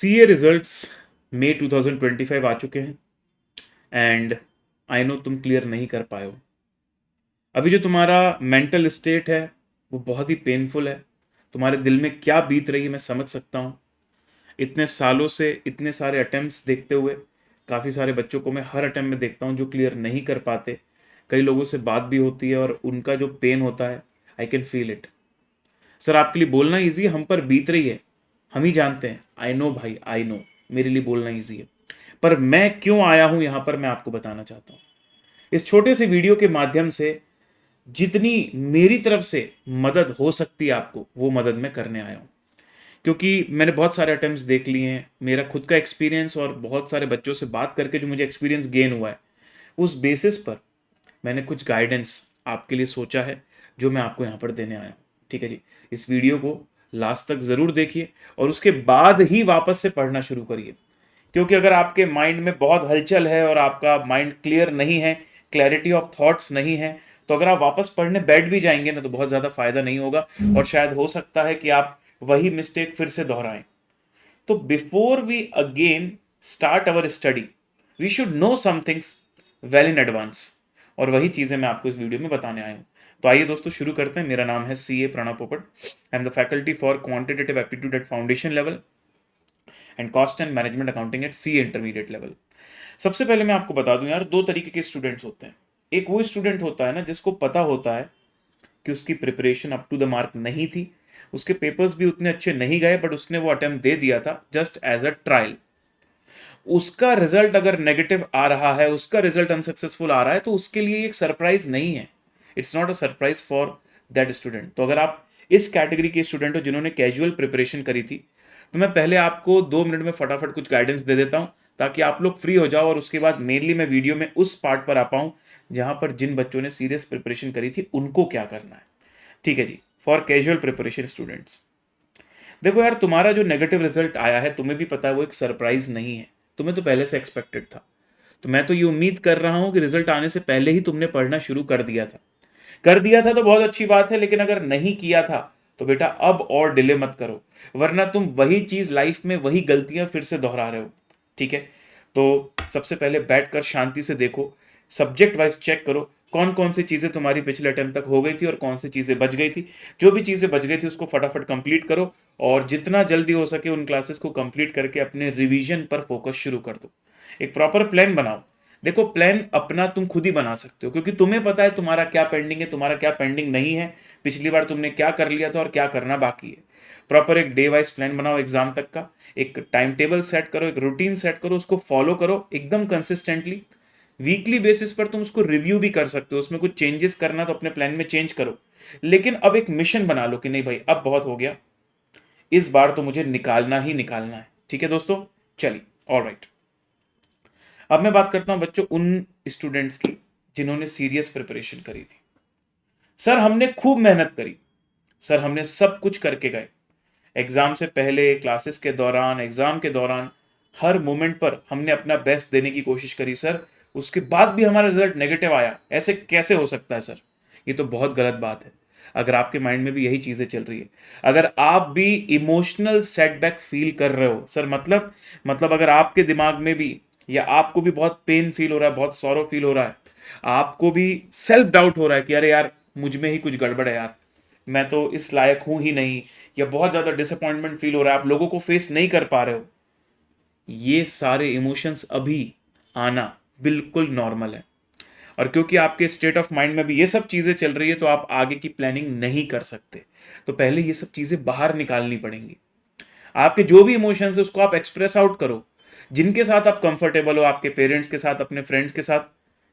CA results मई 2025 आ चुके हैं and I know तुम क्लियर नहीं कर पाए हो। अभी जो तुम्हारा मेंटल स्टेट है वो बहुत ही पेनफुल है। तुम्हारे दिल में क्या बीत रही है मैं समझ सकता हूँ। इतने सालों से इतने सारे अटेम्प्ट्स देखते हुए काफ़ी सारे बच्चों को मैं हर अटेम्प्ट में देखता हूँ जो क्लियर नहीं कर पाते। कई लोगों से बात भी होती है और उनका जो पेन होता है I can feel it. Sir आपके लिए बोलना ईजी है, हम पर बीत रही है, हम ही जानते हैं। आई नो भाई, आई नो मेरे लिए बोलना ईजी है, पर मैं क्यों आया हूं यहां पर मैं आपको बताना चाहता हूं। इस छोटे से वीडियो के माध्यम से जितनी मेरी तरफ से मदद हो सकती है आपको वो मदद मैं करने आया हूं। क्योंकि मैंने बहुत सारे अटेम्प्ट्स देख लिए हैं, मेरा खुद का एक्सपीरियंस और बहुत सारे बच्चों से बात करके जो मुझे एक्सपीरियंस गेन हुआ है उस बेसिस पर मैंने कुछ गाइडेंस आपके लिए सोचा है जो मैं आपको यहाँ पर देने आया हूँ। ठीक है जी, इस वीडियो को लास्ट तक ज़रूर देखिए और उसके बाद ही वापस से पढ़ना शुरू करिए। क्योंकि अगर आपके माइंड में बहुत हलचल है और आपका माइंड क्लियर नहीं है, क्लैरिटी ऑफ थॉट्स नहीं है, तो अगर आप वापस पढ़ने बैठ भी जाएंगे ना तो बहुत ज़्यादा फायदा नहीं होगा और शायद हो सकता है कि आप वही मिस्टेक फिर से दोहराएं। तो before we again start our study we should know some things well in advance, और वही चीज़ें मैं आपको इस वीडियो में बताने आया हूँ। तो आइए दोस्तों शुरू करते हैं। मेरा नाम है CA Pranav Popat. I am the faculty for quantitative aptitude at foundation level and cost and management accounting at CA intermediate level. सबसे पहले मैं आपको बता दूं यार, दो तरीके के स्टूडेंट्स होते हैं। एक वो स्टूडेंट होता है ना जिसको पता होता है कि उसकी preparation up to the mark नहीं थी, उसके पेपर्स भी उतने अच्छे नहीं गए, बट उसने वो अटेम्प्ट दे दिया था जस्ट एज अ ट्रायल। उसका रिजल्ट अगर नेगेटिव आ रहा है, उसका रिजल्ट अनसक्सेसफुल आ रहा है, तो उसके लिए एक सरप्राइज नहीं है। It's not a surprise for that student. तो अगर आप इस कैटेगरी के स्टूडेंट हो जिन्होंने कैजुअल प्रिपरेशन करी थी, तो मैं पहले आपको 2 मिनट में फटाफट कुछ गाइडेंस दे देता हूं ताकि आप लोग फ्री हो जाओ और उसके बाद मेनली मैं वीडियो में उस पार्ट पर आ पाऊं जहां पर जिन बच्चों ने सीरियस प्रिपरेशन करी थी उनको क्या करना है। ठीक है जी, फॉर कैजुअल प्रिपरेशन स्टूडेंट्स, देखो यार, तुम्हारा जो नेगेटिव रिजल्ट आया है तुम्हें भी पता है वो एक सरप्राइज नहीं है, तुम्हें तो पहले से एक्सपेक्टेड था। तो मैं तो ये उम्मीद कर रहा हूं कि रिजल्ट आने से पहले ही तुमने पढ़ना शुरू कर दिया था। कर दिया था तो बहुत अच्छी बात है, लेकिन अगर नहीं किया था तो बेटा अब और डिले मत करो, वरना तुम वही चीज लाइफ में वही गलतियां फिर से दोहरा रहे हो। ठीक है, तो सबसे पहले बैठकर शांति से देखो, सब्जेक्ट वाइज चेक करो कौन कौन सी चीज़ें तुम्हारी पिछले अटेम्प्ट तक हो गई थी और कौन सी चीज़ें बच गई थी। जो भी चीज़ें बच गई थी उसको फटाफट कंप्लीट करो और जितना जल्दी हो सके उन क्लासेस को कंप्लीट करके अपने रिवीजन पर फोकस शुरू कर दो। एक प्रॉपर प्लान बनाओ। देखो, प्लान अपना तुम खुद ही बना सकते हो क्योंकि तुम्हें पता है तुम्हारा क्या पेंडिंग है, तुम्हारा क्या पेंडिंग नहीं है, पिछली बार तुमने क्या कर लिया था और क्या करना बाकी है। प्रॉपर एक डे वाइज प्लान बनाओ एग्जाम तक का, एक टाइम टेबल सेट करो, एक रूटीन सेट करो, उसको फॉलो करो एकदम कंसिस्टेंटली। वीकली बेसिस पर तुम उसको रिव्यू भी कर सकते हो, उसमें कुछ चेंजेस करना तो अपने प्लान में चेंज करो। लेकिन अब एक मिशन बना लो कि नहीं भाई अब बहुत हो गया, इस बार तो मुझे निकालना ही निकालना है। ठीक है दोस्तों, चलिए ऑलराइट। अब मैं बात करता हूं बच्चों उन स्टूडेंट्स की जिन्होंने सीरियस प्रिपरेशन करी थी। सर हमने खूब मेहनत करी, सर हमने सब कुछ करके गए, एग्जाम से पहले, क्लासेस के दौरान, एग्जाम के दौरान, हर मोमेंट पर हमने अपना बेस्ट देने की कोशिश करी सर, उसके बाद भी हमारा रिजल्ट नेगेटिव आया, ऐसे कैसे हो सकता है सर। ये तो बहुत गलत बात है। अगर आपके माइंड में भी यही चीजें चल रही है, अगर आप भी इमोशनल सेटबैक फील कर रहे हो सर, मतलब अगर आपके दिमाग में भी या आपको भी बहुत पेन फील हो रहा है, बहुत सॉरो फील हो रहा है, आपको भी सेल्फ डाउट हो रहा है कि अरे यार मुझ में ही कुछ गड़बड़ है यार, मैं तो इस लायक हूं ही नहीं, या बहुत ज्यादा डिसअपॉइंटमेंट फील हो रहा है, आप लोगों को फेस नहीं कर पा रहे हो, ये सारे इमोशंस अभी आना बिल्कुल नॉर्मल है। और क्योंकि आपके स्टेट ऑफ माइंड में भी ये सब चीजें चल रही है तो आप आगे की प्लानिंग नहीं कर सकते। तो पहले ये सब चीजें बाहर निकालनी पड़ेंगी। आपके जो भी इमोशंस है उसको आप एक्सप्रेस आउट करो, जिनके साथ आप कंफर्टेबल हो, आपके पेरेंट्स के साथ, अपने फ्रेंड्स के साथ,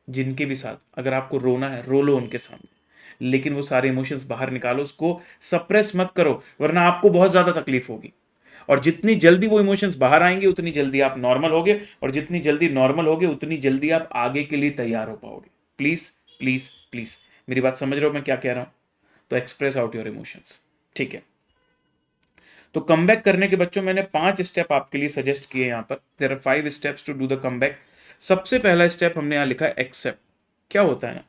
जिनके भी साथ अगर आपको रोना है रो लो उनके सामने, लेकिन वो सारे इमोशंस बाहर निकालो, उसको सप्रेस मत करो वरना आपको बहुत ज्यादा तकलीफ होगी। और जितनी जल्दी वो इमोशंस बाहर आएंगे उतनी जल्दी आप नॉर्मल होगे, और जितनी जल्दी नॉर्मल होगे उतनी जल्दी आप आगे के लिए तैयार हो पाओगे। प्लीज प्लीज प्लीज, मेरी बात समझ रहे हो मैं क्या कह रहा हूं? तो एक्सप्रेस आउट योर इमोशंस। ठीक है, तो कमबैक करने के बच्चों मैंने 5 स्टेप आपके लिए सजेस्ट किए यहां पर। There are 5 steps to do the comeback. सबसे पहला स्टेप हमने यहां लिखा है एक्सेप्ट। क्या होता है ना,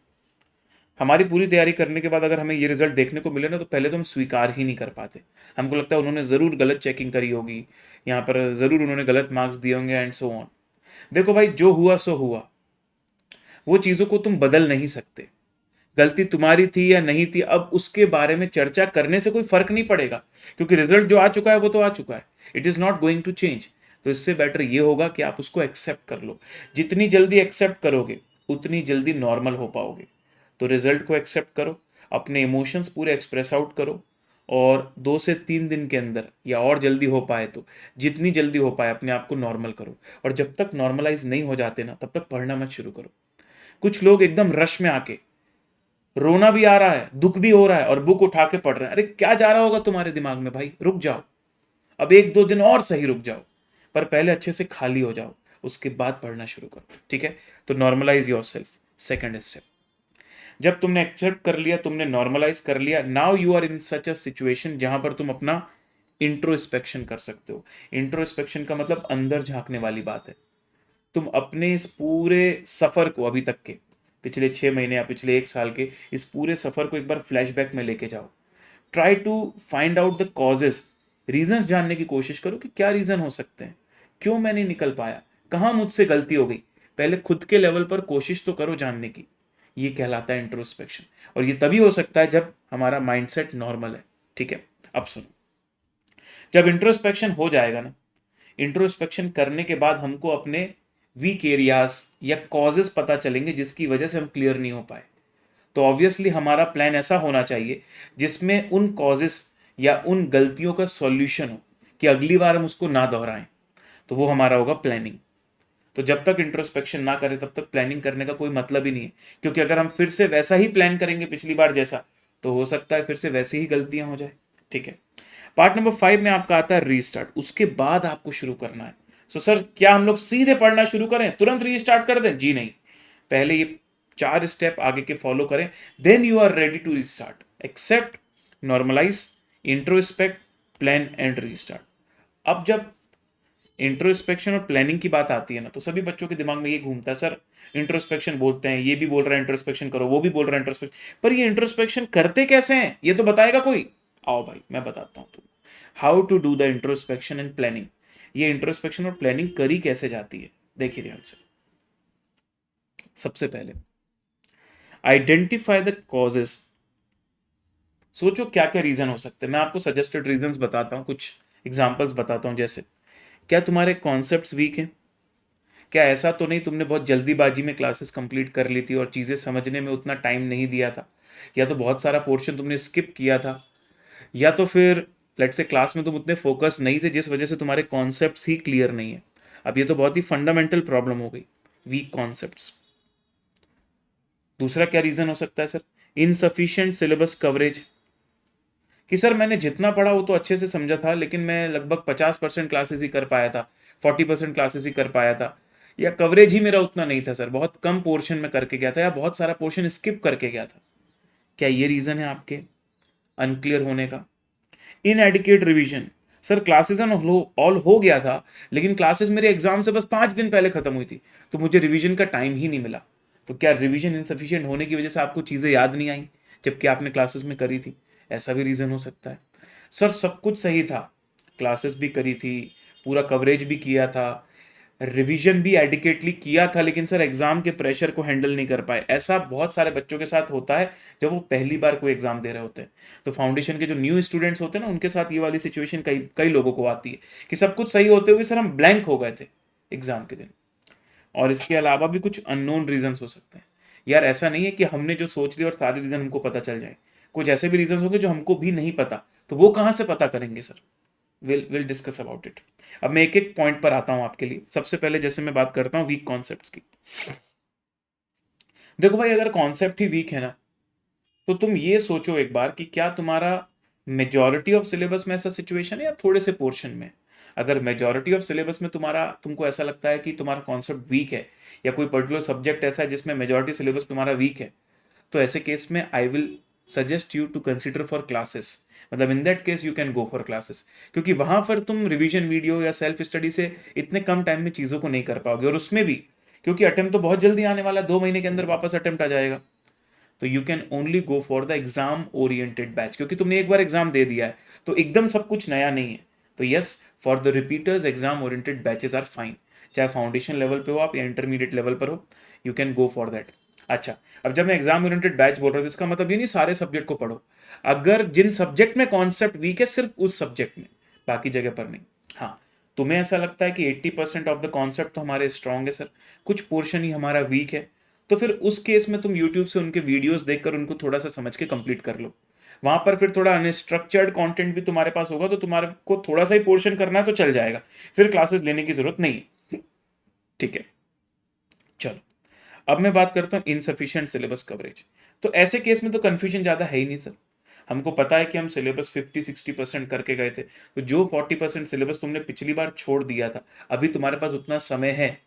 हमारी पूरी तैयारी करने के बाद अगर हमें ये रिजल्ट देखने को मिले ना, तो पहले तो हम स्वीकार ही नहीं कर पाते। हमको लगता है उन्होंने ज़रूर गलत चेकिंग करी होगी, यहाँ पर ज़रूर उन्होंने गलत मार्क्स दिए होंगे एंड सो ऑन। देखो भाई, जो हुआ सो हुआ, वो चीज़ों को तुम बदल नहीं सकते। गलती तुम्हारी थी या नहीं थी, अब उसके बारे में चर्चा करने से कोई फर्क नहीं पड़ेगा, क्योंकि रिजल्ट जो आ चुका है वो तो आ चुका है। It is not going to change. तो इससे बेटर ये होगा कि आप उसको एक्सेप्ट कर लो। जितनी जल्दी एक्सेप्ट करोगे उतनी जल्दी नॉर्मल हो पाओगे। तो रिजल्ट को एक्सेप्ट करो, अपने इमोशंस पूरे एक्सप्रेस आउट करो, और 2 से 3 दिन के अंदर या और जल्दी हो पाए तो जितनी जल्दी हो पाए अपने आप को नॉर्मल करो। और जब तक नॉर्मलाइज नहीं हो जाते ना, तब तक पढ़ना मत शुरू करो। कुछ लोग एकदम रश में आके, रोना भी आ रहा है, दुख भी हो रहा है, और बुक उठा के पढ़ रहे हैं। अरे क्या जा रहा होगा तुम्हारे दिमाग में भाई? रुक जाओ, अब 1-2 दिन और सही रुक जाओ, पर पहले अच्छे से खाली हो जाओ, उसके बाद पढ़ना शुरू करो। ठीक है? तो normalise yourself, second step. जब तुमने एक्सेप्ट कर लिया, तुमने नॉर्मलाइज कर लिया, now you are in such a situation जहां पर तुम अपना इंट्रोस्पेक्शन कर सकते हो। इंट्रोस्पेक्शन का मतलब अंदर झांकने वाली बात है। तुम अपने इस पूरे सफर को, अभी तक के पिछले 6 महीने या पिछले 1 साल के इस पूरे सफर को एक बार फ्लैशबैक में लेके जाओ। Try to find out the causes, reasons जानने की कोशिश करो कि क्या रीजन हो सकते हैं, क्यों मैं नहीं निकल पाया, कहाँ मुझसे गलती हो गई। पहले खुद के लेवल पर कोशिश तो करो जानने की। ये कहलाता है इंट्रोस्पेक्शन, और ये तभी हो सकता है जब हमारा माइंडसेट नॉर्मल है। ठीक है? अब सुनो, जब इंट्रोस्पेक्शन हो जाएगा ना, इंट्रोस्पेक्शन करने के बाद हमको अपने वीक एरियाज या कॉजेस पता चलेंगे जिसकी वजह से हम क्लियर नहीं हो पाए। तो ऑब्वियसली हमारा प्लान ऐसा होना चाहिए जिसमें उन कॉजेस या उन गलतियों का सॉल्यूशन हो, कि अगली बार हम उसको ना दोहराएं। तो वो हमारा होगा प्लानिंग। तो जब तक इंट्रोस्पेक्शन ना करें तब तक प्लानिंग करने का कोई मतलब ही नहीं है, क्योंकि अगर हम फिर से वैसा ही प्लान करेंगे पिछली बार जैसा, तो हो सकता है फिर से वैसी ही गलतियां हो जाए। ठीक है? पार्ट नंबर 5 में आपका आता है रीस्टार्ट। उसके बाद आपको शुरू करना है। सो सर, क्या हम लोग सीधे पढ़ना शुरू करें, तुरंत रीस्टार्ट कर दें? जी नहीं, पहले ये 4 स्टेप आगे के फॉलो करें, then you are ready to restart. Accept, normalise, introspect, plan and restart. अब जब इंट्रोस्पेक्शन और प्लानिंग की बात आती है ना, तो सभी बच्चों के दिमाग में ये घूमता है, सर इंट्रोस्पेक्शन बोलते हैं, ये भी बोल रहा है इंट्रोस्पेक्शन करो, वो भी बोल रहा है इंट्रोस्पेक्शन, पर ये इंट्रोस्पेक्शन करते कैसे हैं, ये तो बताएगा कोई? आओ भाई, मैं बताता हूं तुम how to do the introspection and planning. ये इंट्रोस्पेक्शन और प्लानिंग करी कैसे जाती है, देखिए ध्यान से। सबसे पहले आइडेंटिफाई द कॉजेस। सोचो क्या क्या रीजन हो सकते हैं। मैं आपको सजेस्टेड रीजंस बताता हूं, कुछ एग्जांपल्स बताता हूं। जैसे, क्या तुम्हारे कॉन्सेप्ट्स वीक हैं? क्या ऐसा तो नहीं तुमने बहुत जल्दीबाजी में क्लासेस कंप्लीट कर ली थी और चीज़ें समझने में उतना टाइम नहीं दिया था? या तो बहुत सारा पोर्शन तुमने स्किप किया था? या तो फिर लेट्स से क्लास में तुम उतने फोकस नहीं थे जिस वजह से तुम्हारे कॉन्सेप्ट्स ही क्लियर नहीं है? अब ये तो बहुत ही फंडामेंटल प्रॉब्लम हो गई, वीक कॉन्सेप्ट्स। दूसरा क्या रीज़न हो सकता है सर? Insufficient syllabus coverage. कि सर मैंने जितना पढ़ा वो तो अच्छे से समझा था, लेकिन मैं लगभग 50% क्लासेस ही कर पाया था, 40% क्लासेस ही कर पाया था, या कवरेज ही मेरा उतना नहीं था सर, बहुत कम पोर्शन में करके गया था, या बहुत सारा पोर्शन स्किप करके गया था। क्या ये रीज़न है आपके अनक्लियर होने का? इनएडिक्वेट रिवीजन। सर क्लासेस ऑल हो गया था, लेकिन क्लासेस मेरे एग्जाम से बस 5 दिन पहले खत्म हुई थी, तो मुझे रिवीजन का टाइम ही नहीं मिला। तो क्या रिवीजन इनसफिशिएंट होने की वजह से आपको चीज़ें याद नहीं आई जबकि आपने क्लासेस में करी थी? ऐसा भी रीज़न हो सकता है। सर सब कुछ सही था, क्लासेस भी करी थी, पूरा कवरेज भी किया था, रिवीजन भी एडिकेटली किया था, लेकिन सर एग्जाम के प्रेशर को हैंडल नहीं कर पाए। ऐसा बहुत सारे बच्चों के साथ होता है जब वो पहली बार कोई एग्जाम दे रहे होते हैं। तो फाउंडेशन के जो न्यू स्टूडेंट्स होते हैं ना, उनके साथ ये वाली सिचुएशन कई कई लोगों को आती है कि सब कुछ सही होते हुए सर हम ब्लैंक हो गए थे एग्जाम के दिन। और इसके अलावा भी कुछ अननोन रीजंस हो सकते हैं। यार ऐसा नहीं है कि हमने जो सोच लिया और सारे रीजन हमको पता चल जाए, कुछ ऐसे भी रीजन होंगे जो हमको भी नहीं पता, तो वो कहाँ से पता करेंगे sir? Will discuss about it. अब मैं एक एक पॉइंट पर आता हूं आपके लिए। सबसे पहले जैसे मैं बात करता हूं वीक कॉन्सेप्ट्स की। देखो भाई, अगर कॉन्सेप्ट ही वीक है ना, तो तुम ये सोचो एक बार कि क्या तुम्हारा मेजॉरिटी ऑफ सिलेबस में ऐसा सिचुएशन है या थोड़े से पोर्शन में? अगर मेजॉरिटी ऑफ सिलेबस में तुमको ऐसा लगता है कि तुम्हारा कॉन्सेप्ट वीक है, या कोई पर्टिकुलर सब्जेक्ट ऐसा है जिसमें मेजॉरिटी सिलेबस तुम्हारा वीक है, तो ऐसे केस में I will suggest you to consider for classes. मतलब in that case you can go for classes, क्योंकि वहां पर तुम रिवीजन वीडियो या सेल्फ स्टडी से इतने कम टाइम में चीज़ों को नहीं कर पाओगे, और उसमें भी क्योंकि अटेम्प्ट तो बहुत जल्दी आने वाला है, 2 महीने के अंदर वापस अटेम्प्ट आ जाएगा। तो you can only go for the exam oriented batch, क्योंकि तुमने एक बार एग्जाम दे दिया है तो एकदम सब कुछ नया नहीं है। तो yes, for the repeaters exam oriented batches are fine, चाहे फाउंडेशन लेवल पे हो आप या इंटरमीडिएट लेवल पर हो, you can go for that. अच्छा, अब जब मैं एग्जाम ओरिएंटेड बैच बोल रहा हूँ तो इसका मतलब ये नहीं सारे सब्जेक्ट को पढ़ो। अगर जिन सब्जेक्ट में कॉन्सेप्ट वीक है सिर्फ उस सब्जेक्ट में, बाकी जगह पर नहीं। हाँ, तुम्हें ऐसा लगता है कि 80% ऑफ द कॉन्सेप्ट तो हमारे स्ट्रांग है सर, कुछ पोर्शन ही हमारा वीक है, तो फिर उस केस में तुम यूट्यूब से उनके वीडियोस देखकर उनको थोड़ा सा समझ के कंप्लीट कर लो। वहां पर फिर थोड़ा अनस्ट्रक्चर्ड कंटेंट भी तुम्हारे पास होगा तो तुम्हारे को थोड़ा सा ही पोर्शन करना है तो चल जाएगा, फिर क्लासेस लेने की जरूरत नहीं है। ठीक है, चलो अब मैं बात करता हूँ इनसफिशिएंट सिलेबस कवरेज। तो ऐसे केस में तो कंफ्यूजन ज़्यादा है ही नहीं सर, हमको पता है कि हम सिलेबस 50-60% करके गए थे, तो जो 40% सिलेबस तुमने पिछली बार छोड़ दिया था, अभी तुम्हारे पास उतना समय है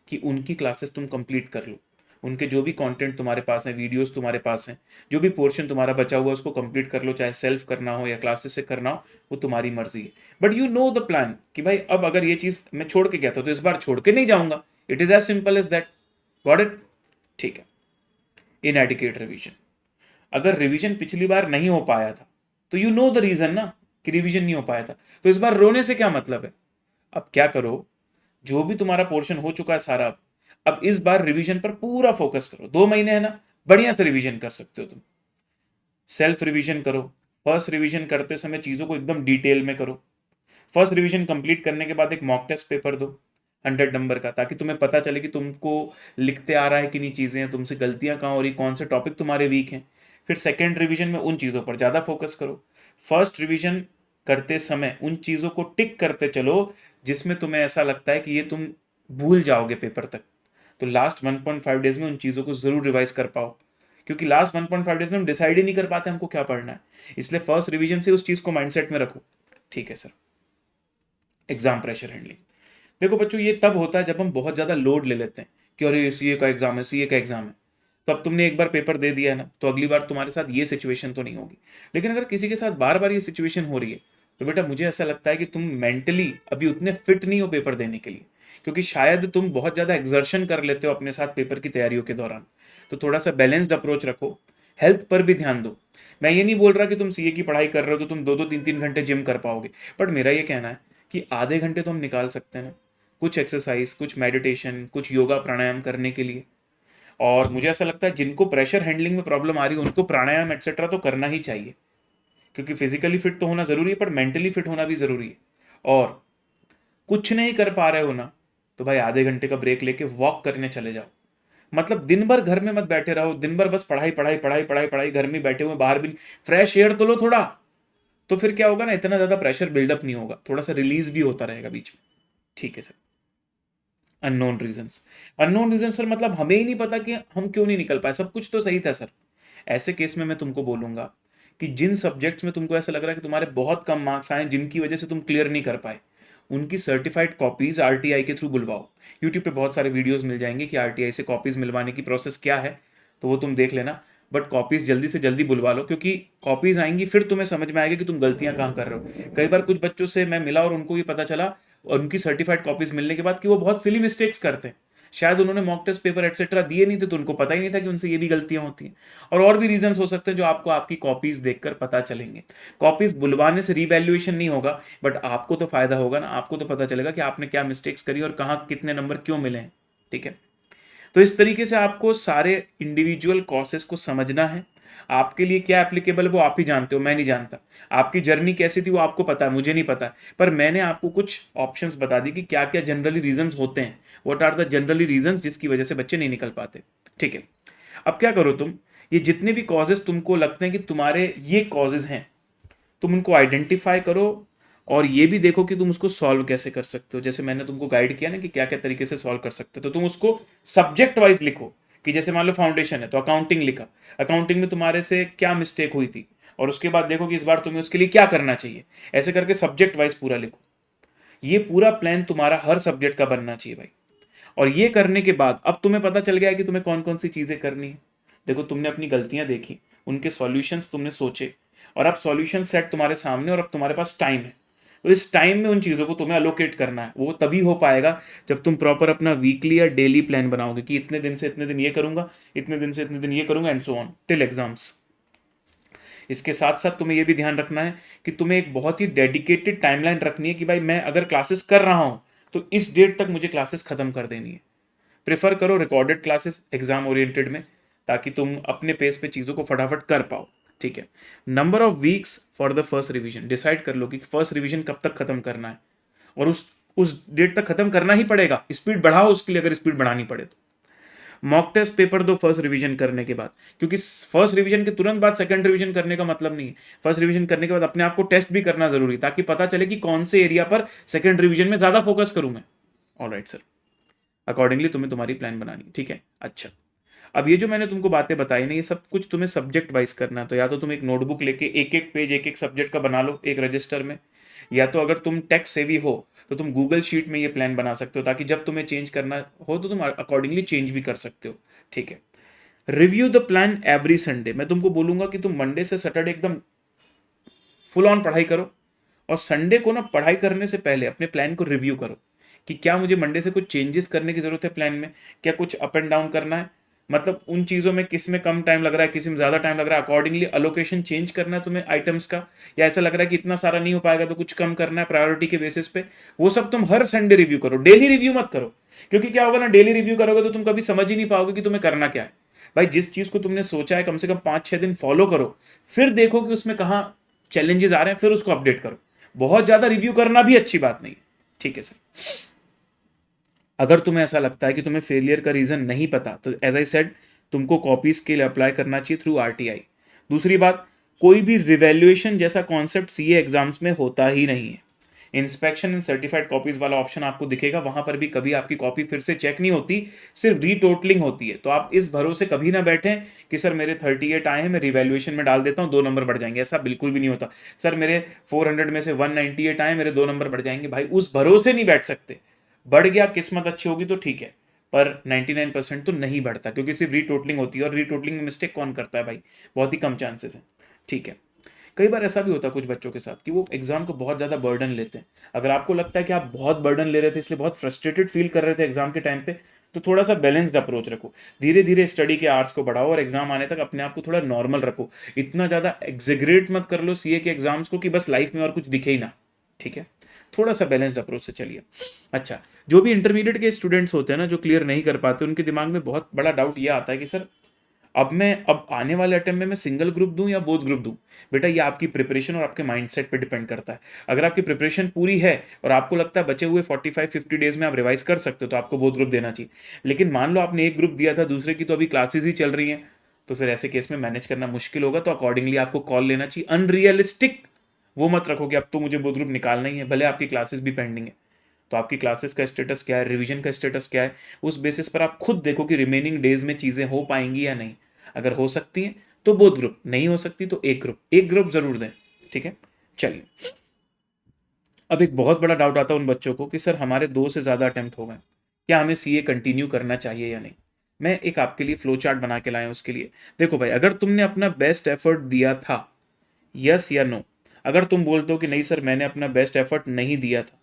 कि उनकी क्लासेस तुम कंप्लीट कर लो। उनके जो भी कंटेंट तुम्हारे पास है, वीडियोस तुम्हारे पास हैं, जो भी पोर्शन तुम्हारा बचा हुआ है उसको कंप्लीट कर लो, चाहे सेल्फ करना हो या क्लासेस से करना हो, वो तुम्हारी मर्जी है। But you know the plan कि भाई अब अगर ये चीज़ मैं छोड़ के गया था तो इस बार छोड़ के नहीं जाऊंगा। It is as simple as that. Got it? ठीक है। इनएडिकेट रिवीजन, अगर रिवीजन पिछली बार नहीं हो पाया था तो यू नो द रीजन ना कि रिवीजन नहीं हो पाया था, तो इस बार रोने से क्या मतलब है। अब क्या करो, जो भी तुम्हारा पोर्शन हो चुका है सारा, अब इस बार रिवीजन पर पूरा फोकस करो। 2 महीने है ना, बढ़िया से रिवीजन कर सकते हो तुम। सेल्फ रिवीजन करो, फर्स्ट रिवीजन करते समय चीजों को एकदम डिटेल में करो। फर्स्ट रिवीजन कंप्लीट करने के बाद एक मॉक टेस्ट पेपर दो 100 नंबर का, ताकि तुम्हें पता चले कि तुमको लिखते आ रहा है कि नहीं चीज़ें, तुमसे गलतियां कहाँ हो रही, कौन से टॉपिक तुम्हारे वीक हैं। फिर सेकेंड रिवीजन में उन चीज़ों पर ज़्यादा फोकस करो। फर्स्ट रिवीजन करते समय उन चीज़ों को टिक करते चलो जिसमें तुम्हें ऐसा लगता है कि ये तुम भूल जाओगे पेपर तक। तो लास्ट 1.5 डेज में उन चीज़ों को ज़रूर रिवाइज कर पाओ, क्योंकि लास्ट 1.5 डेज में हम डिसाइड ही नहीं कर पाते हमको क्या पढ़ना है। इसलिए फर्स्ट रिवीजन से उस चीज़ को माइंडसेट में रखो। ठीक है सर। एग्जाम प्रेशर हैंडलिंग, देखो बच्चों ये तब होता है जब हम बहुत ज़्यादा लोड ले लेते हैं कि अरे सीए का एग्जाम है, सीए का एग्जाम है। तो अब तुमने एक बार पेपर दे दिया है ना, तो अगली बार तुम्हारे साथ ये सिचुएशन तो नहीं होगी। लेकिन अगर किसी के साथ बार बार ये सिचुएशन हो रही है तो बेटा मुझे ऐसा लगता है कि तुम मेंटली अभी उतने फिट नहीं हो पेपर देने के लिए, क्योंकि शायद तुम बहुत ज़्यादा एक्सर्शन कर लेते हो अपने साथ पेपर की तैयारियों के दौरान। तो थोड़ा सा बैलेंस्ड अप्रोच रखो, हेल्थ पर भी ध्यान दो। मैं ये नहीं बोल रहा कि तुम सीए की पढ़ाई कर रहे हो तो तुम 2-2 3-3 घंटे जिम कर पाओगे, बट मेरा ये कहना है कि आधे घंटे तो हम निकाल सकते हैं ना, कुछ एक्सरसाइज, कुछ मेडिटेशन, कुछ योगा प्राणायाम करने के लिए। और मुझे ऐसा लगता है जिनको प्रेशर हैंडलिंग में प्रॉब्लम आ रही है उनको प्राणायाम एक्सेट्रा तो करना ही चाहिए, क्योंकि फिजिकली फिट तो होना जरूरी है पर मेंटली फिट होना भी जरूरी है। और कुछ नहीं कर पा रहे हो ना, तो भाई आधे घंटे का ब्रेक लेके वॉक करने चले जाओ। मतलब दिन भर घर में मत बैठे रहो, दिन भर बस पढ़ाई पढ़ाई पढ़ाई पढ़ाई पढ़ाई, घर में बैठे हुए, बाहर भी फ्रेश एयर तो लो थोड़ा। तो फिर क्या होगा ना, इतना ज्यादा प्रेशर बिल्डअप नहीं होगा, थोड़ा सा रिलीज भी होता रहेगा बीच में। ठीक है sir. Unknown reasons, unknown reason sir मतलब हमें ही नहीं पता कि हम क्यों नहीं निकल पाए, सब कुछ तो सही था सर। ऐसे केस में मैं तुमको बोलूंगा कि जिन सब्जेक्ट्स में तुमको ऐसा लग रहा है कि तुम्हारे बहुत कम मार्क्स आए जिनकी वजह से तुम क्लियर नहीं कर पाए, उनकी सर्टिफाइड कॉपीज आरटीआई के थ्रू बुलवाओ। यूट्यूब पे बहुत सारे वीडियोस मिल जाएंगे कि आरटीआई से कॉपीज मिलवाने की प्रोसेस क्या है, तो वो तुम देख लेना। बट कॉपीज जल्दी से जल्दी बुलवा लो, क्योंकि कॉपीज आएंगी फिर तुम्हें समझ में आएगा कि तुम गलतियां कहाँ कर रहे हो। कई बार कुछ बच्चों से मैं मिला और उनको ये पता चला और उनकी सर्टिफाइड कॉपीज मिलने के बाद कि वो बहुत सिली मिस्टेक्स करते हैं। शायद उन्होंने मॉक टेस्ट पेपर एक्सेट्रा दिए नहीं थे तो उनको पता ही नहीं था कि उनसे ये भी गलतियां होती हैं। और भी रीजन हो सकते हैं जो आपको आपकी कॉपीज देखकर पता चलेंगे। कॉपीज बुलवाने से रीवैल्यूएशन नहीं होगा, बट आपको तो फायदा होगा ना, आपको तो पता चलेगा कि आपने क्या मिस्टेक्स करी और कहाँ कितने नंबर क्यों मिले हैं। ठीक है, तो इस तरीके से आपको सारे इंडिविजुअल कॉसेस को समझना है। आपके लिए क्या एप्लीकेबल है वो आप ही जानते हो, मैं नहीं जानता। आपकी जर्नी कैसी थी वो आपको पता है, मुझे नहीं पता। पर मैंने आपको कुछ ऑप्शंस बता दी कि क्या क्या जनरली रीजंस होते हैं, what are the generally reasons जिसकी वजह से बच्चे नहीं निकल पाते। ठीक है, अब क्या करो तुम, ये जितने भी कॉजेज तुमको लगते हैं कि तुम्हारे ये कॉजेज हैं, तुम उनको आइडेंटिफाई करो और ये भी देखो कि तुम उसको सॉल्व कैसे कर सकते हो। जैसे मैंने तुमको गाइड किया ना कि क्या क्या तरीके से सॉल्व कर सकते हो, तो तुम उसको सब्जेक्ट वाइज लिखो। कि जैसे मान लो फाउंडेशन है तो अकाउंटिंग लिखा, अकाउंटिंग में तुम्हारे से क्या मिस्टेक हुई थी और उसके बाद देखो कि इस बार तुम्हें उसके लिए क्या करना चाहिए। ऐसे करके सब्जेक्ट वाइज पूरा लिखो। ये पूरा प्लान तुम्हारा हर सब्जेक्ट का बनना चाहिए भाई। और ये करने के बाद अब तुम्हें पता चल गया है कि तुम्हें कौन कौन सी चीजें करनी है। देखो तुमने अपनी गलतियां देखी, उनके सॉल्यूशंस तुमने सोचे, और अब सॉल्यूशन सेट तुम्हारे सामने और अब तुम्हारे पास टाइम है। तो इस टाइम में उन चीज़ों को तुम्हें अलोकेट करना है। वो तभी हो पाएगा जब तुम प्रॉपर अपना वीकली या डेली प्लान बनाओगे कि इतने दिन से इतने दिन ये करूंगा, इतने दिन से इतने दिन ये करूंगा, and so on till exams. इसके साथ साथ तुम्हें यह भी ध्यान रखना है कि तुम्हें एक बहुत ही डेडिकेटेड टाइमलाइन रखनी है कि भाई मैं अगर क्लासेस कर रहा हूं तो इस डेट तक मुझे क्लासेस खत्म कर देनी है। प्रेफर करो रिकॉर्डेड क्लासेस एग्जाम ओरिएंटेड में, ताकि तुम अपने पेस पे चीज़ों को फटाफट कर पाओ। ठीक है। Number of weeks for the first revision, decide कर लो कि फर्स्ट रिवीजन कब तक खत्म करना है, और उस डेट तक खत्म करना ही पड़ेगा। स्पीड बढ़ाओ उसके लिए, अगर स्पीड बढ़ानी पड़े तो। मॉक टेस्ट पेपर दो फर्स्ट रिवीजन करने के बाद, क्योंकि फर्स्ट रिवीजन के तुरंत बाद सेकंड रिवीजन करने का मतलब नहीं है। फर्स्ट रिवीजन करने के बाद अपने आप को टेस्ट भी करना जरूरी, ताकि पता चले कि कौन से एरिया पर सेकंड रिवीजन में ज्यादा फोकस करूं मैं। ऑलराइट सर, अकॉर्डिंगली तुम्हें तुम्हारी प्लान बनानी। ठीक है। अच्छा, अब ये जो मैंने तुमको बातें बताई ना, ये सब कुछ तुम्हें सब्जेक्ट वाइज करना है। तो या तो तुम एक नोटबुक लेके एक एक पेज एक एक सब्जेक्ट का बना लो एक रजिस्टर में, या तो अगर तुम टेक सेवी हो तो तुम गूगल शीट में ये प्लान बना सकते हो, ताकि जब तुम्हें चेंज करना हो तो तुम अकॉर्डिंगली चेंज भी कर सकते हो। ठीक है। Review the plan every Sunday, मैं तुमको बोलूंगा कि तुम मंडे से सैटरडे एकदम फुल ऑन पढ़ाई करो, और संडे को ना पढ़ाई करने से पहले अपने प्लान को रिव्यू करो कि क्या मुझे मंडे से कुछ चेंजेस करने की जरूरत है प्लान में, क्या कुछ अप एंड डाउन करना है, मतलब उन चीज़ों में किस में कम टाइम लग रहा है, किसी में ज़्यादा टाइम लग रहा है, अकॉर्डिंगली अलोकेशन चेंज करना है तुम्हें आइटम्स का, या ऐसा लग रहा है कि इतना सारा नहीं हो पाएगा तो कुछ कम करना है प्रायोरिटी के बेसिस पे। वो सब तुम हर संडे रिव्यू करो, डेली रिव्यू मत करो। क्योंकि क्या होगा ना, डेली रिव्यू करोगे तो तुम कभी समझ ही नहीं पाओगे कि तुम्हें करना क्या है। भाई जिस चीज़ को तुमने सोचा है कम से कम 5-6 दिन फॉलो करो, फिर देखो कि उसमें कहाँ चैलेंजेस आ रहे हैं, फिर उसको अपडेट करो। बहुत ज़्यादा रिव्यू करना भी अच्छी बात नहीं है। ठीक है सर। अगर तुम्हें ऐसा लगता है कि तुम्हें फेलियर का रीज़न नहीं पता, तो एज आई सेड तुमको कॉपीज के लिए अप्लाई करना चाहिए थ्रू आरटीआई। दूसरी बात, कोई भी रिवैल्यूएशन जैसा कॉन्सेप्ट सीए एग्जाम्स में होता ही नहीं है। इंस्पेक्शन एंड सर्टिफाइड कॉपीज वाला ऑप्शन आपको दिखेगा, वहां पर भी कभी आपकी कॉपी फिर से चेक नहीं होती, सिर्फ रीटोटलिंग होती है। तो आप इस भरोसे कभी ना बैठें कि सर मेरे 38 आए हैं, मैं रिवैल्यूएशन में डाल देता हूँ 2 नंबर बढ़ जाएंगे। ऐसा बिल्कुल भी नहीं होता। सर मेरे 400 में से 198 आए, मेरे 2 नंबर बढ़ जाएंगे। भाई उस भरोसे नहीं बैठ सकते। बढ़ गया, किस्मत अच्छी होगी तो ठीक है, पर 99% तो नहीं बढ़ता, क्योंकि सिर्फ रीटोटलिंग होती है, और रीटोटलिंग में मिस्टेक कौन करता है भाई, बहुत ही कम चांसेस है। ठीक है। कई बार ऐसा भी होता है कुछ बच्चों के साथ कि वो एग्जाम को बहुत ज़्यादा बर्डन लेते हैं। अगर आपको लगता है कि आप बहुत बर्डन ले रहे थे इसलिए बहुत फ्रस्ट्रेटेड फील कर रहे थे एग्जाम के टाइम पे, तो थोड़ा सा बैलेंस्ड अप्रोच रखो। धीरे धीरे स्टडी के आवर्स को बढ़ाओ, और एग्जाम आने तक अपने आप को थोड़ा नॉर्मल रखो। इतना ज़्यादा एग्जेग्रेट मत कर लो सीए के एग्जाम्स को कि बस लाइफ में और कुछ दिखे ही ना। ठीक है। थोड़ा सा बैलेंस्ड अप्रोच से चलिए। अच्छा, जो भी इंटरमीडिएट के स्टूडेंट्स होते हैं ना, जो क्लियर नहीं कर पाते, उनके दिमाग में बहुत बड़ा डाउट ये आता है कि सर अब आने वाले अटेम्प्ट में मैं सिंगल ग्रुप दूं या बोथ ग्रुप दूं। बेटा ये आपकी प्रिपरेशन और आपके माइंडसेट पे डिपेंड करता है। अगर आपकी प्रिपरेशन पूरी है और आपको लगता है बचे हुए 45-50 डेज में आप रिवाइज कर सकते हो, तो आपको बोथ ग्रुप देना चाहिए। लेकिन मान लो आपने एक ग्रुप दिया था, दूसरे की तो अभी क्लासेस ही चल रही हैं, तो फिर ऐसे केस में मैनेज करना मुश्किल होगा। तो अकॉर्डिंगली आपको कॉल लेना चाहिए। अनरियलिस्टिक वो मत रखो कि अब तो मुझे बोथ ग्रुप निकालना ही है, भले आपकी क्लासेस भी पेंडिंग है। तो आपकी क्लासेस का स्टेटस क्या है, रिवीजन का स्टेटस क्या है, उस बेसिस पर आप खुद देखो कि रिमेनिंग डेज में चीज़ें हो पाएंगी या नहीं। अगर हो सकती हैं तो बोथ ग्रुप, नहीं हो सकती तो एक ग्रुप जरूर दें। ठीक है। चलिए, अब एक बहुत बड़ा डाउट आता है उन बच्चों को कि सर हमारे 2 से ज़्यादा अटेम्प्ट हो गए, क्या हमें सीए कंटिन्यू करना चाहिए या नहीं। मैं एक आपके लिए फ्लो चार्ट बना के लाया उसके लिए। देखो भाई, अगर तुमने अपना बेस्ट एफर्ट दिया था, यस या नो। अगर तुम बोलते हो कि नहीं सर मैंने अपना बेस्ट एफर्ट नहीं दिया था,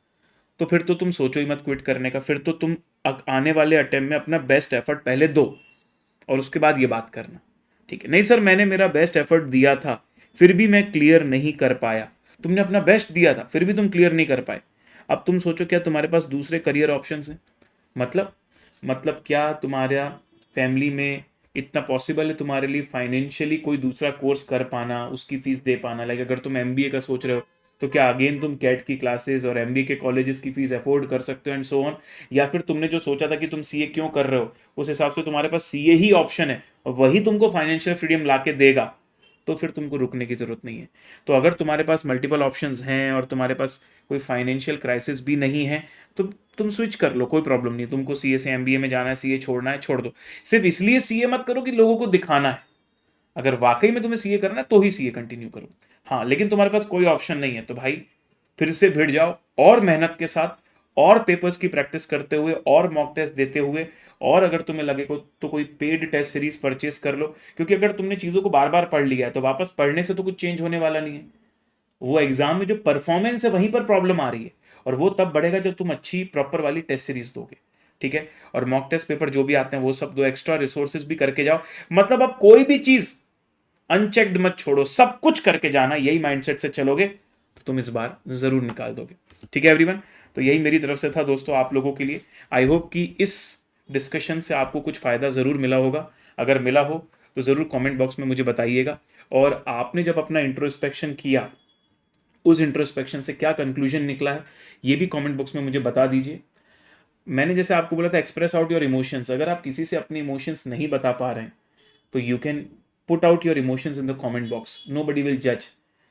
तो फिर तो तुम सोचो ही मत क्विट करने का। फिर तो तुम आने वाले अटेम्प्ट में अपना बेस्ट एफर्ट पहले दो, और उसके बाद ये बात करना। ठीक है। नहीं सर मैंने मेरा बेस्ट एफर्ट दिया था, फिर भी मैं क्लियर नहीं कर पाया। तुमने अपना बेस्ट दिया था, फिर भी तुम क्लियर नहीं कर पाए। अब तुम सोचो क्या तुम्हारे पास दूसरे करियर ऑप्शंस हैं? मतलब क्या तुम्हारा फैमिली में इतना पॉसिबल है तुम्हारे लिए फाइनेंशियली कोई दूसरा कोर्स कर पाना, उसकी फीस दे पाना? लाइक अगर तुम एमबीए का सोच रहे हो, तो क्या अगेन तुम कैट की क्लासेस और एमबीए के कॉलेजेस की फीस अफोर्ड कर सकते हो, एंड सो ऑन? या फिर तुमने जो सोचा था कि तुम सीए क्यों कर रहे हो, उस हिसाब से तुम्हारे पास सीए ही ऑप्शन है और वही तुमको फाइनेंशियल फ्रीडम ला के देगा, तो फिर तुमको रुकने की जरूरत नहीं है। तो अगर तुम्हारे पास मल्टीपल ऑप्शंस हैं और तुम्हारे पास कोई फाइनेंशियल क्राइसिस भी नहीं है, तो तुम स्विच कर लो, कोई प्रॉब्लम नहीं। तुमको सीए से एमबीए में जाना है, सीए छोड़ना है, छोड़ दो। सिर्फ इसलिए सीए मत करो कि लोगों को दिखाना है। अगर वाकई में तुम्हें सीए करना है तो ही सीए कंटिन्यू करो। हाँ, लेकिन तुम्हारे पास कोई ऑप्शन नहीं है तो भाई फिर से भिड़ जाओ, और मेहनत के साथ, और पेपर्स की प्रैक्टिस करते हुए, और मॉक टेस्ट देते हुए, और अगर तुम्हें लगे को तो कोई पेड टेस्ट सीरीज परचेस कर लो। क्योंकि अगर तुमने चीज़ों को बार बार पढ़ लिया है तो वापस पढ़ने से तो कुछ चेंज होने वाला नहीं है। वो एग्जाम में जो परफॉर्मेंस है वहीं पर प्रॉब्लम आ रही है, और वो तब बढ़ेगा जब तुम अच्छी प्रॉपर वाली टेस्ट सीरीज दोगे, ठीक है। और मॉक टेस्ट पेपर जो भी आते हैं वो सब दो, एक्स्ट्रा रिसोर्सेज भी करके जाओ, मतलब अब कोई भी चीज अनचेक्ड मत छोड़ो, सब कुछ करके जाना, यही माइंडसेट से चलोगे तो तुम इस बार जरूर निकाल दोगे, ठीक है एवरीवन। तो यही मेरी तरफ से था दोस्तों आप लोगों के लिए। आई होप कि इस डिस्कशन से आपको कुछ फायदा जरूर मिला होगा, अगर मिला हो तो जरूर कमेंट बॉक्स में मुझे बताइएगा। और आपने जब अपना इंट्रोस्पेक्शन किया, उस इंट्रोस्पेक्शन से क्या कंक्लूजन निकला है ये भी कमेंट बॉक्स में मुझे बता दीजिए। मैंने जैसे आपको बोला था एक्सप्रेस आउट योर इमोशंस, अगर आप किसी से अपने इमोशंस नहीं बता पा रहे हैं तो you can put out your emotions in the comment box, nobody will जज,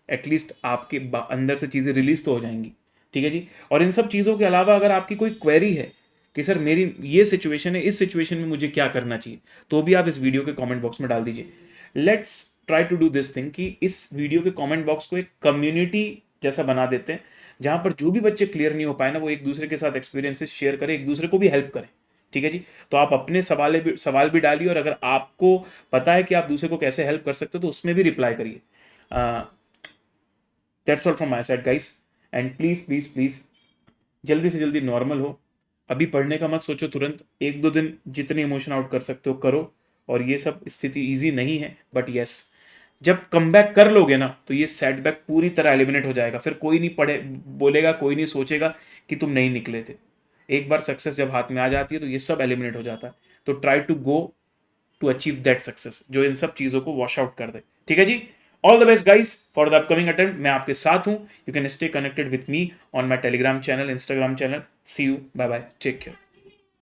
एटलीस्ट आपके अंदर से चीज़ें रिलीज तो हो जाएंगी, ठीक है जी। और इन सब चीज़ों के अलावा अगर आपकी कोई क्वेरी है कि सर मेरी ये सिचुएशन है, इस सिचुएशन में मुझे क्या करना चाहिए, तो भी आप इस वीडियो के कमेंट बॉक्स में डाल दीजिए। Let's try to do this thing कि इस वीडियो के कमेंट बॉक्स को एक कम्युनिटी जैसा बना देते हैं, जहां पर जो भी बच्चे क्लियर नहीं हो पाए ना, वो एक दूसरे के साथ एक्सपीरियंसेस शेयर करें, एक दूसरे को भी हेल्प करें, ठीक है जी। तो आप अपने सवाल भी डालिए, और अगर आपको पता है कि आप दूसरे को कैसे हेल्प कर सकते हो तो उसमें भी रिप्लाई करिए। That's all from my side guys, and please please please जल्दी से जल्दी नॉर्मल हो। अभी पढ़ने का मत सोचो तुरंत, एक दो दिन जितने इमोशन आउट कर सकते हो करो। और ये सब स्थिति इजी नहीं है, बट यस, जब कम बैक कर लोगे ना तो ये सेटबैक पूरी तरह एलिमिनेट हो जाएगा, फिर कोई नहीं पढ़े बोलेगा, कोई नहीं सोचेगा कि तुम नहीं निकले थे। एक बार सक्सेस जब हाथ में आ जाती है तो ये सब एलिमिनेट हो जाता है। तो try to go to achieve that success जो इन सब चीजों को वॉश आउट कर दे, ठीक है जी। All the best guys for the upcoming attempt, मैं आपके साथ हूं। You can stay connected with me on my Telegram channel, Instagram channel. See you, bye bye, take care.